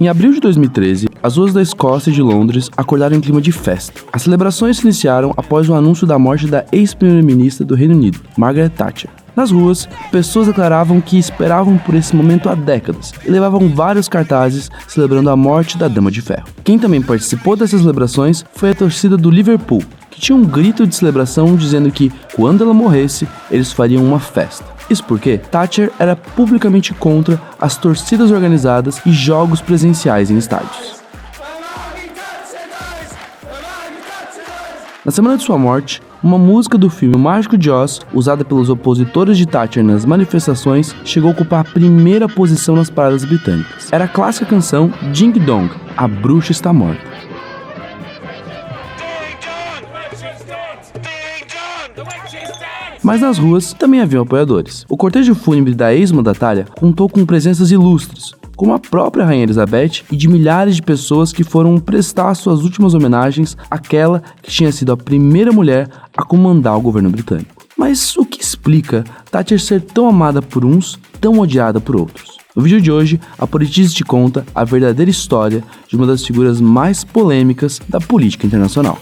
Em abril de 2013, as ruas da Escócia e de Londres acordaram em clima de festa. As celebrações se iniciaram após o anúncio da morte da ex-primeira-ministra do Reino Unido, Margaret Thatcher. Nas ruas, pessoas declaravam que esperavam por esse momento há décadas e levavam vários cartazes celebrando a morte da Dama de Ferro. Quem também participou dessas celebrações foi a torcida do Liverpool, que tinha um grito de celebração dizendo que, quando ela morresse, eles fariam uma festa. Isso porque Thatcher era publicamente contra as torcidas organizadas e jogos presenciais em estádios. Na semana de sua morte, uma música do filme O Mágico de Oz, usada pelos opositores de Thatcher nas manifestações, chegou a ocupar a primeira posição nas paradas britânicas. Era a clássica canção Ding Dong, A Bruxa Está Morta. Mas nas ruas também haviam apoiadores. O cortejo fúnebre da ex-mandatária contou com presenças ilustres, como a própria Rainha Elizabeth e de milhares de pessoas que foram prestar suas últimas homenagens àquela que tinha sido a primeira mulher a comandar o governo britânico. Mas o que explica Thatcher ser tão amada por uns, tão odiada por outros? No vídeo de hoje, a Politize te conta a verdadeira história de uma das figuras mais polêmicas da política internacional.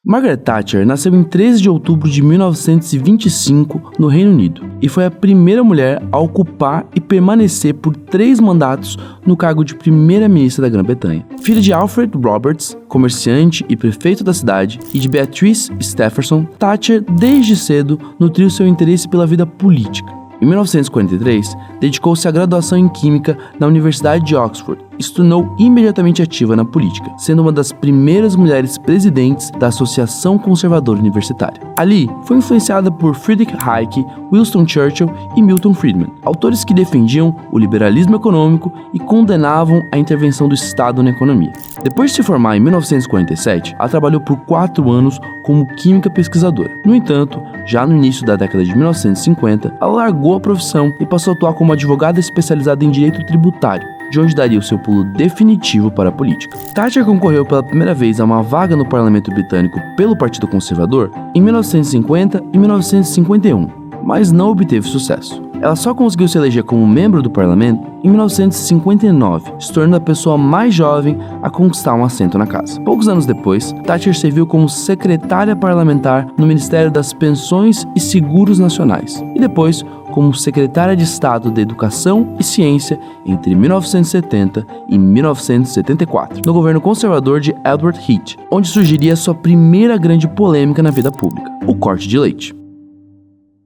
Margaret Thatcher nasceu em 13 de outubro de 1925 no Reino Unido e foi a primeira mulher a ocupar e permanecer por 3 mandatos no cargo de primeira-ministra da Grã-Bretanha. Filha de Alfred Roberts, comerciante e prefeito da cidade, e de Beatrice Stephenson, Thatcher desde cedo nutriu seu interesse pela vida política. Em 1943, dedicou-se à graduação em Química na Universidade de Oxford e se tornou imediatamente ativa na política, sendo uma das primeiras mulheres presidentes da Associação Conservadora Universitária. Ali, foi influenciada por Friedrich Hayek, Winston Churchill e Milton Friedman, autores que defendiam o liberalismo econômico e condenavam a intervenção do Estado na economia. Depois de se formar em 1947, ela trabalhou por 4 anos como química pesquisadora. No entanto, já no início da década de 1950, ela largou a profissão e passou a atuar como advogada especializada em direito tributário, de onde daria o seu pulo definitivo para a política. Thatcher concorreu pela primeira vez a uma vaga no parlamento britânico pelo Partido Conservador em 1950 e 1951, mas não obteve sucesso. Ela só conseguiu se eleger como membro do parlamento em 1959, se tornando a pessoa mais jovem a conquistar um assento na casa. Poucos anos depois, Thatcher serviu como secretária parlamentar no Ministério das Pensões e Seguros Nacionais e depois como secretária de Estado da Educação e Ciência entre 1970 e 1974, no governo conservador de Edward Heath, onde surgiria sua primeira grande polêmica na vida pública, o corte de leite.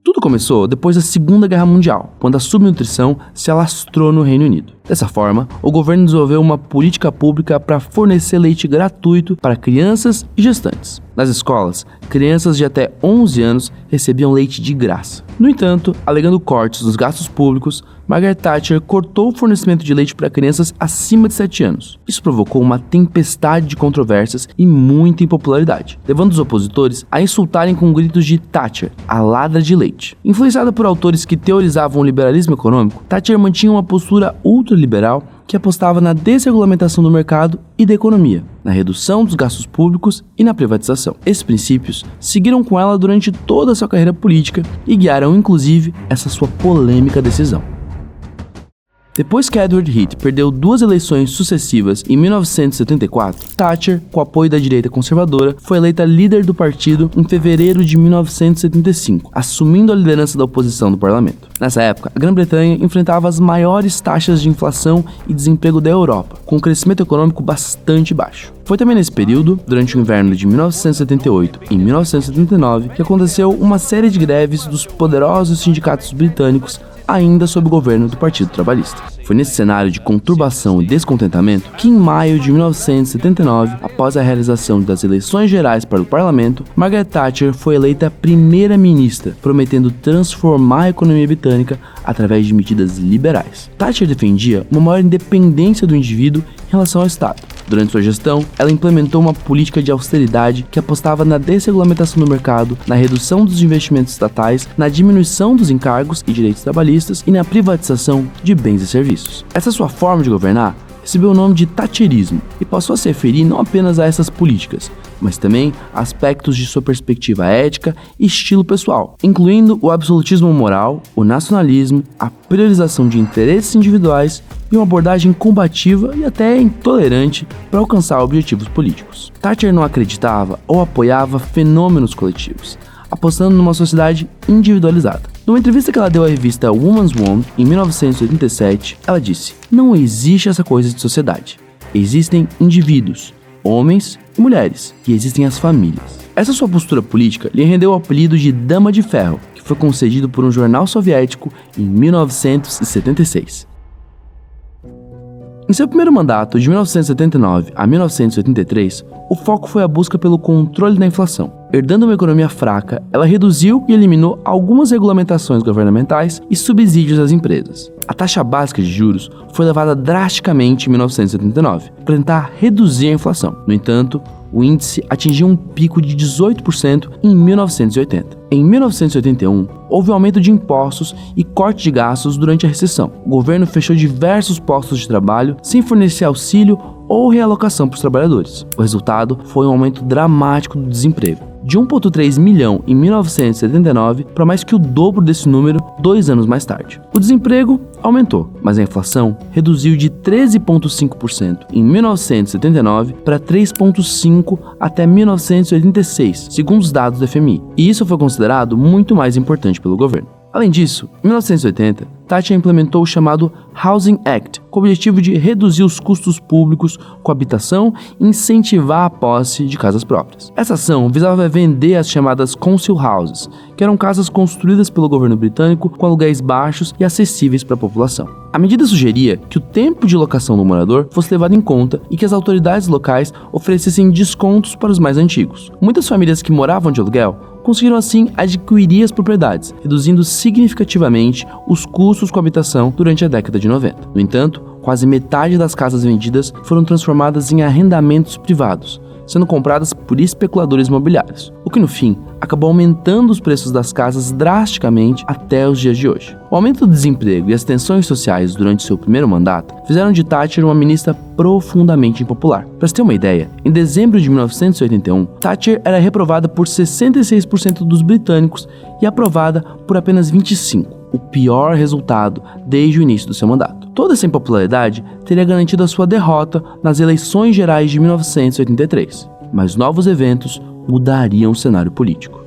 Tudo começou depois da Segunda Guerra Mundial, quando a subnutrição se alastrou no Reino Unido. Dessa forma, o governo desenvolveu uma política pública para fornecer leite gratuito para crianças e gestantes. Nas escolas, crianças de até 11 anos recebiam leite de graça. No entanto, alegando cortes nos gastos públicos, Margaret Thatcher cortou o fornecimento de leite para crianças acima de 7 anos. Isso provocou uma tempestade de controvérsias e muita impopularidade, levando os opositores a insultarem com gritos de Thatcher, a ladra de leite. Influenciada por autores que teorizavam o liberalismo econômico, Thatcher mantinha uma postura ultraliberal que apostava na desregulamentação do mercado e da economia, na redução dos gastos públicos e na privatização. Esses princípios seguiram com ela durante toda a sua carreira política e guiaram inclusive essa sua polêmica decisão. Depois que Edward Heath perdeu 2 eleições sucessivas em 1974, Thatcher, com apoio da direita conservadora, foi eleita líder do partido em fevereiro de 1975, assumindo a liderança da oposição no parlamento. Nessa época, a Grã-Bretanha enfrentava as maiores taxas de inflação e desemprego da Europa, com um crescimento econômico bastante baixo. Foi também nesse período, durante o inverno de 1978 e 1979, que aconteceu uma série de greves dos poderosos sindicatos britânicos ainda sob o governo do Partido Trabalhista. Foi nesse cenário de conturbação e descontentamento que, em maio de 1979, após a realização das eleições gerais para o parlamento, Margaret Thatcher foi eleita primeira-ministra, prometendo transformar a economia britânica através de medidas liberais. Thatcher defendia uma maior independência do indivíduo em relação ao Estado. Durante sua gestão, ela implementou uma política de austeridade que apostava na desregulamentação do mercado, na redução dos investimentos estatais, na diminuição dos encargos e direitos trabalhistas e na privatização de bens e serviços. Essa sua forma de governar recebeu o nome de Thatcherismo e passou a se referir não apenas a essas políticas, mas também a aspectos de sua perspectiva ética e estilo pessoal, incluindo o absolutismo moral, o nacionalismo, a priorização de interesses individuais e uma abordagem combativa e até intolerante para alcançar objetivos políticos. Thatcher não acreditava ou apoiava fenômenos coletivos, apostando numa sociedade individualizada. Numa entrevista que ela deu à revista Woman's World em 1987, ela disse: "Não existe essa coisa de sociedade. Existem indivíduos, homens e mulheres, e existem as famílias." Essa sua postura política lhe rendeu o apelido de Dama de Ferro, que foi concedido por um jornal soviético em 1976. Em seu primeiro mandato, de 1979 a 1983, o foco foi a busca pelo controle da inflação. Herdando uma economia fraca, ela reduziu e eliminou algumas regulamentações governamentais e subsídios às empresas. A taxa básica de juros foi elevada drasticamente em 1979 para tentar reduzir a inflação. No entanto, o índice atingiu um pico de 18% em 1980. Em 1981, houve um aumento de impostos e corte de gastos durante a recessão. O governo fechou diversos postos de trabalho sem fornecer auxílio ou realocação para os trabalhadores. O resultado foi um aumento dramático do desemprego, de 1,3 milhão em 1979 para mais que o dobro desse número 2 anos mais tarde. O desemprego aumentou, mas a inflação reduziu de 13,5% em 1979 para 3,5% até 1986, segundo os dados do FMI. E isso foi considerado muito mais importante pelo governo. Além disso, em 1980, Thatcher implementou o chamado Housing Act, com o objetivo de reduzir os custos públicos com habitação e incentivar a posse de casas próprias. Essa ação visava vender as chamadas council houses, que eram casas construídas pelo governo britânico com aluguéis baixos e acessíveis para a população. A medida sugeria que o tempo de locação do morador fosse levado em conta e que as autoridades locais oferecessem descontos para os mais antigos. Muitas famílias que moravam de aluguel conseguiram assim adquirir as propriedades, reduzindo significativamente os custos com a habitação durante a década de 90. No entanto, quase metade das casas vendidas foram transformadas em arrendamentos privados, sendo compradas por especuladores imobiliários, o que no fim acabou aumentando os preços das casas drasticamente até os dias de hoje. O aumento do desemprego e as tensões sociais durante seu primeiro mandato fizeram de Thatcher uma ministra profundamente impopular. Para se ter uma ideia, em dezembro de 1981, Thatcher era reprovada por 66% dos britânicos e aprovada por apenas 25%, o pior resultado desde o início do seu mandato. Toda essa impopularidade teria garantido a sua derrota nas eleições gerais de 1983, mas novos eventos mudariam o cenário político.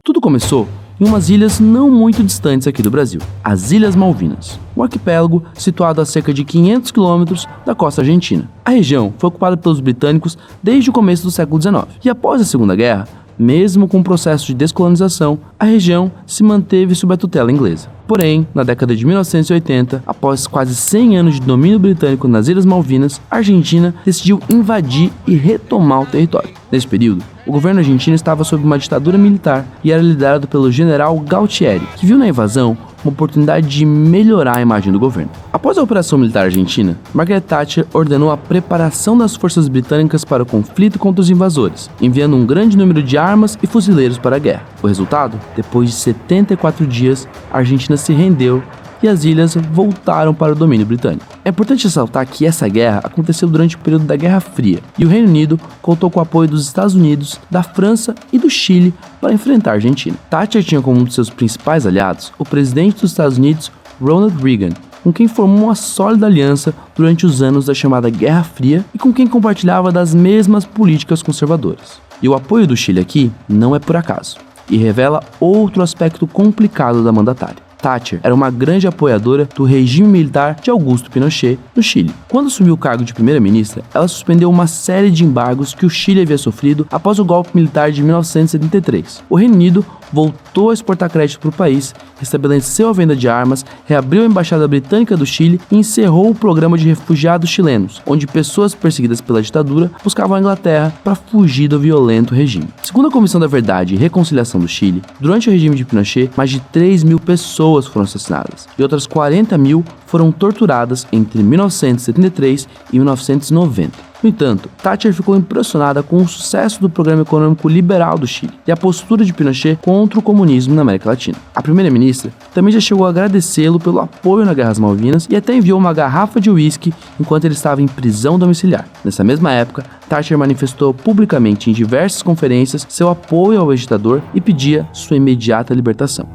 Tudo começou em umas ilhas não muito distantes aqui do Brasil, as Ilhas Malvinas, um arquipélago situado a cerca de 500 quilômetros da costa argentina. A região foi ocupada pelos britânicos desde o começo do século XIX, e após a Segunda Guerra, mesmo com o processo de descolonização, a região se manteve sob a tutela inglesa. Porém, na década de 1980, após quase 100 anos de domínio britânico nas Ilhas Malvinas, a Argentina decidiu invadir e retomar o território. Nesse período, o governo argentino estava sob uma ditadura militar e era liderado pelo general Galtieri, que viu na invasão uma oportunidade de melhorar a imagem do governo. Após a Operação Militar Argentina, Margaret Thatcher ordenou a preparação das forças britânicas para o conflito contra os invasores, enviando um grande número de armas e fuzileiros para a guerra. O resultado? Depois de 74 dias, a Argentina se rendeu e as ilhas voltaram para o domínio britânico. É importante ressaltar que essa guerra aconteceu durante o período da Guerra Fria, e o Reino Unido contou com o apoio dos Estados Unidos, da França e do Chile para enfrentar a Argentina. Thatcher tinha como um de seus principais aliados o presidente dos Estados Unidos, Ronald Reagan, com quem formou uma sólida aliança durante os anos da chamada Guerra Fria e com quem compartilhava das mesmas políticas conservadoras. E o apoio do Chile aqui não é por acaso, e revela outro aspecto complicado da mandatária. Thatcher era uma grande apoiadora do regime militar de Augusto Pinochet no Chile. Quando assumiu o cargo de primeira-ministra, ela suspendeu uma série de embargos que o Chile havia sofrido após o golpe militar de 1973. O Reino Unido voltou a exportar crédito para o país, restabeleceu a venda de armas, reabriu a embaixada britânica do Chile e encerrou o programa de refugiados chilenos, onde pessoas perseguidas pela ditadura buscavam a Inglaterra para fugir do violento regime. Segundo a Comissão da Verdade e Reconciliação do Chile, durante o regime de Pinochet, mais de 3 mil pessoas foram assassinadas e outras 40 mil foram torturadas entre 1973 e 1990. No entanto, Thatcher ficou impressionada com o sucesso do programa econômico liberal do Chile e a postura de Pinochet contra o comunismo na América Latina. A primeira-ministra também já chegou a agradecê-lo pelo apoio na Guerra das Malvinas e até enviou uma garrafa de uísque enquanto ele estava em prisão domiciliar. Nessa mesma época, Thatcher manifestou publicamente em diversas conferências seu apoio ao ex-ditador e pedia sua imediata libertação.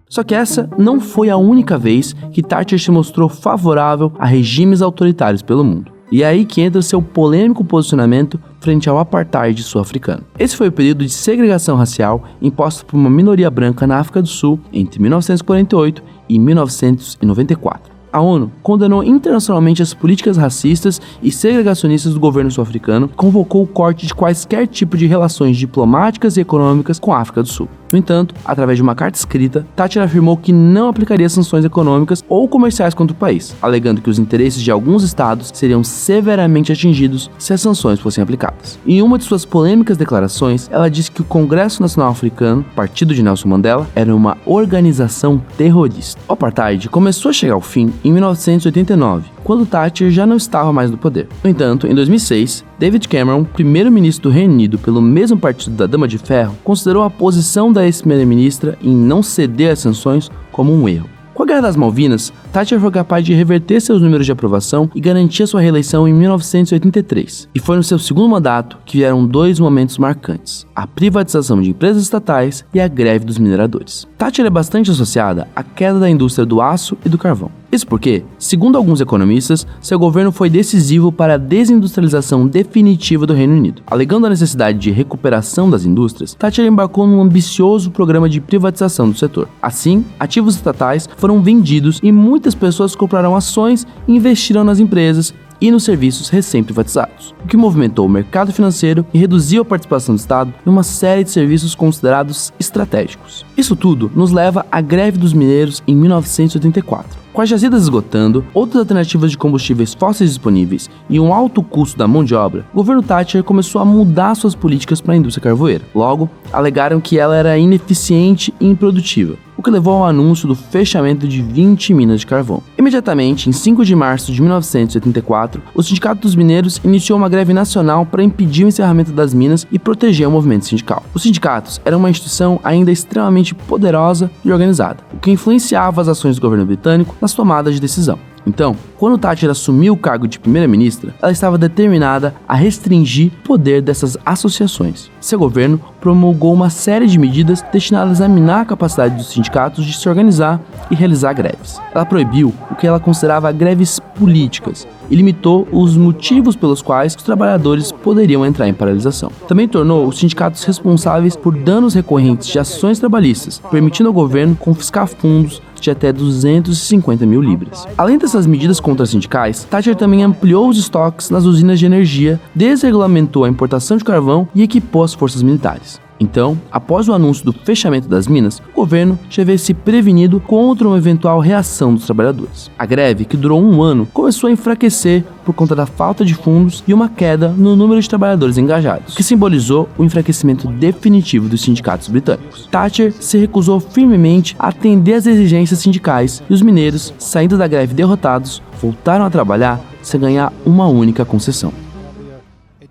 Só que essa não foi a única vez que Thatcher se mostrou favorável a regimes autoritários pelo mundo. E é aí que entra seu polêmico posicionamento frente ao apartheid sul-africano. Esse foi o período de segregação racial imposto por uma minoria branca na África do Sul entre 1948 e 1994. A ONU condenou internacionalmente as políticas racistas e segregacionistas do governo sul-africano e convocou o corte de quaisquer tipo de relações diplomáticas e econômicas com a África do Sul. No entanto, através de uma carta escrita, Thatcher afirmou que não aplicaria sanções econômicas ou comerciais contra o país, alegando que os interesses de alguns estados seriam severamente atingidos se as sanções fossem aplicadas. Em uma de suas polêmicas declarações, ela disse que o Congresso Nacional Africano, partido de Nelson Mandela, era uma organização terrorista. O apartheid começou a chegar ao fim em 1989, quando Thatcher já não estava mais no poder. No entanto, em 2006, David Cameron, primeiro-ministro do Reino Unido pelo mesmo partido da Dama de Ferro, considerou a posição da ex-primeira-ministra em não ceder às sanções como um erro. Com a Guerra das Malvinas, Thatcher foi capaz de reverter seus números de aprovação e garantir sua reeleição em 1983. E foi no seu segundo mandato que vieram dois momentos marcantes: a privatização de empresas estatais e a greve dos mineradores. Thatcher é bastante associada à queda da indústria do aço e do carvão. Isso porque, segundo alguns economistas, seu governo foi decisivo para a desindustrialização definitiva do Reino Unido. Alegando a necessidade de recuperação das indústrias, Thatcher embarcou num ambicioso programa de privatização do setor. Assim, ativos estatais foram vendidos e muitas pessoas compraram ações e investiram nas empresas e nos serviços recém-privatizados, o que movimentou o mercado financeiro e reduziu a participação do Estado em uma série de serviços considerados estratégicos. Isso tudo nos leva à greve dos mineiros em 1984. Com as jazidas esgotando, outras alternativas de combustíveis fósseis disponíveis e um alto custo da mão de obra, o governo Thatcher começou a mudar suas políticas para a indústria carvoeira. Logo, alegaram que ela era ineficiente e improdutiva, o que levou ao anúncio do fechamento de 20 minas de carvão. Imediatamente, em 5 de março de 1984, o Sindicato dos Mineiros iniciou uma greve nacional para impedir o encerramento das minas e proteger o movimento sindical. Os sindicatos eram uma instituição ainda extremamente poderosa e organizada, o que influenciava as ações do governo britânico nas tomadas de decisão. Então, quando Thatcher assumiu o cargo de primeira-ministra, ela estava determinada a restringir o poder dessas associações. Seu governo promulgou uma série de medidas destinadas a minar a capacidade dos sindicatos de se organizar e realizar greves. Ela proibiu o que ela considerava greves políticas e limitou os motivos pelos quais os trabalhadores poderiam entrar em paralisação. Também tornou os sindicatos responsáveis por danos recorrentes de ações trabalhistas, permitindo ao governo confiscar fundos de até 250 mil libras. Além dessas medidas contra-sindicais, Thatcher também ampliou os estoques nas usinas de energia, desregulamentou a importação de carvão e equipou as forças militares. Então, após o anúncio do fechamento das minas, o governo já havia se prevenido contra uma eventual reação dos trabalhadores. A greve, que durou um ano, começou a enfraquecer por conta da falta de fundos e uma queda no número de trabalhadores engajados, que simbolizou o enfraquecimento definitivo dos sindicatos britânicos. Thatcher se recusou firmemente a atender às exigências sindicais e os mineiros, saindo da greve derrotados, voltaram a trabalhar sem ganhar uma única concessão.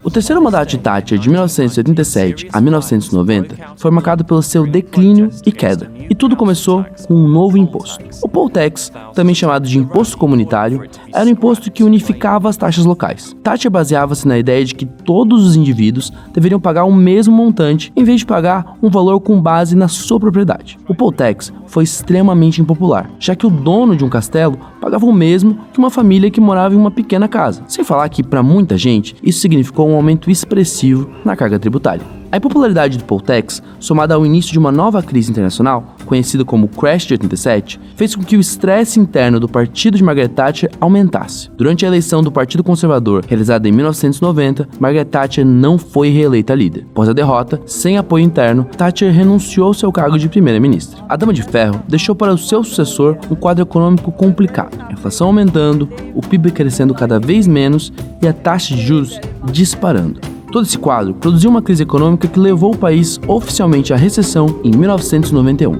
O terceiro mandato de Thatcher, de 1987 a 1990, foi marcado pelo seu declínio e queda. E tudo começou com um novo imposto. O Poll Tax, também chamado de imposto comunitário, era um imposto que unificava as taxas locais. Thatcher baseava-se na ideia de que todos os indivíduos deveriam pagar o mesmo montante, em vez de pagar um valor com base na sua propriedade. O Poll Tax foi extremamente impopular, já que o dono de um castelo pagava o mesmo que uma família que morava em uma pequena casa. Sem falar que, para muita gente, isso significou um aumento expressivo na carga tributária. A impopularidade do Poll Tax, somada ao início de uma nova crise internacional, conhecida como Crash de 87, fez com que o estresse interno do partido de Margaret Thatcher aumentasse. Durante a eleição do Partido Conservador, realizada em 1990, Margaret Thatcher não foi reeleita líder. Após a derrota, sem apoio interno, Thatcher renunciou ao seu cargo de primeira-ministra. A Dama de Ferro deixou para o seu sucessor um quadro econômico complicado, a inflação aumentando, o PIB crescendo cada vez menos e a taxa de juros disparando. Todo esse quadro produziu uma crise econômica que levou o país oficialmente à recessão em 1991.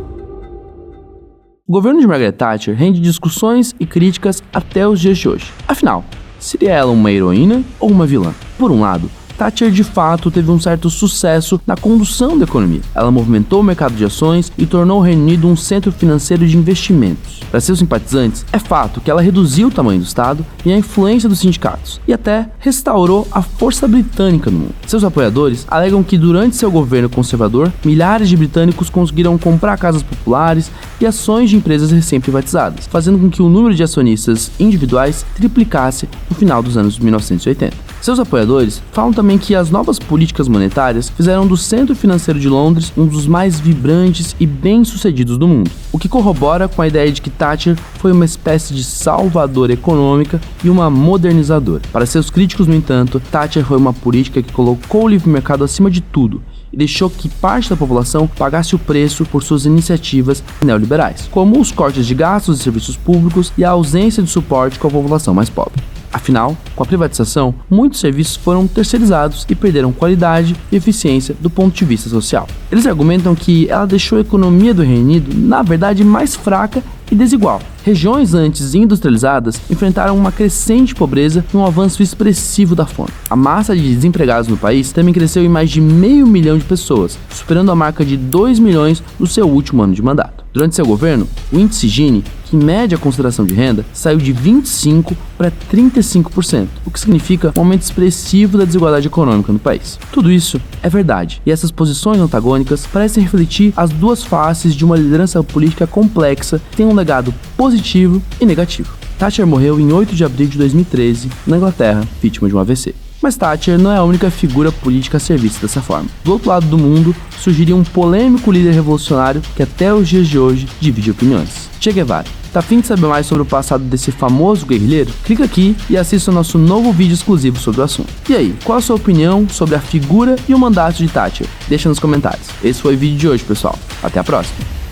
O governo de Margaret Thatcher rende discussões e críticas até os dias de hoje. Afinal, seria ela uma heroína ou uma vilã? Por um lado, Thatcher de fato teve um certo sucesso na condução da economia. Ela movimentou o mercado de ações e tornou o Reino Unido um centro financeiro de investimentos. Para seus simpatizantes, é fato que ela reduziu o tamanho do Estado e a influência dos sindicatos, e até restaurou a força britânica no mundo. Seus apoiadores alegam que durante seu governo conservador, milhares de britânicos conseguiram comprar casas populares e ações de empresas recém-privatizadas, fazendo com que o número de acionistas individuais triplicasse no final dos anos 1980. Seus apoiadores falam também que as novas políticas monetárias fizeram do centro financeiro de Londres um dos mais vibrantes e bem-sucedidos do mundo, o que corrobora com a ideia de que Thatcher foi uma espécie de salvadora econômica e uma modernizadora. Para seus críticos, no entanto, Thatcher foi uma política que colocou o livre mercado acima de tudo e deixou que parte da população pagasse o preço por suas iniciativas neoliberais, como os cortes de gastos e serviços públicos e a ausência de suporte com a população mais pobre. Afinal, com a privatização, muitos serviços foram terceirizados e perderam qualidade e eficiência do ponto de vista social. Eles argumentam que ela deixou a economia do Reino Unido, na verdade, mais fraca e desigual. Regiões antes industrializadas enfrentaram uma crescente pobreza e um avanço expressivo da fome. A massa de desempregados no país também cresceu em mais de 500 mil de pessoas, superando a marca de 2 milhões no seu último ano de mandato. Durante seu governo, o índice Gini, que mede a consideração de renda, saiu de 25% para 35%, o que significa um aumento expressivo da desigualdade econômica no país. Tudo isso é verdade, e essas posições antagônicas parecem refletir as duas faces de uma liderança política complexa que tem um legado positivo e negativo. Thatcher morreu em 8 de abril de 2013, na Inglaterra, vítima de um AVC. Mas Thatcher não é a única figura política a ser vista dessa forma. Do outro lado do mundo, surgiria um polêmico líder revolucionário que até os dias de hoje divide opiniões. Che Guevara. Tá afim de saber mais sobre o passado desse famoso guerrilheiro? Clica aqui e assista o nosso novo vídeo exclusivo sobre o assunto. E aí, qual a sua opinião sobre a figura e o mandato de Thatcher? Deixa nos comentários. Esse foi o vídeo de hoje, pessoal. Até a próxima!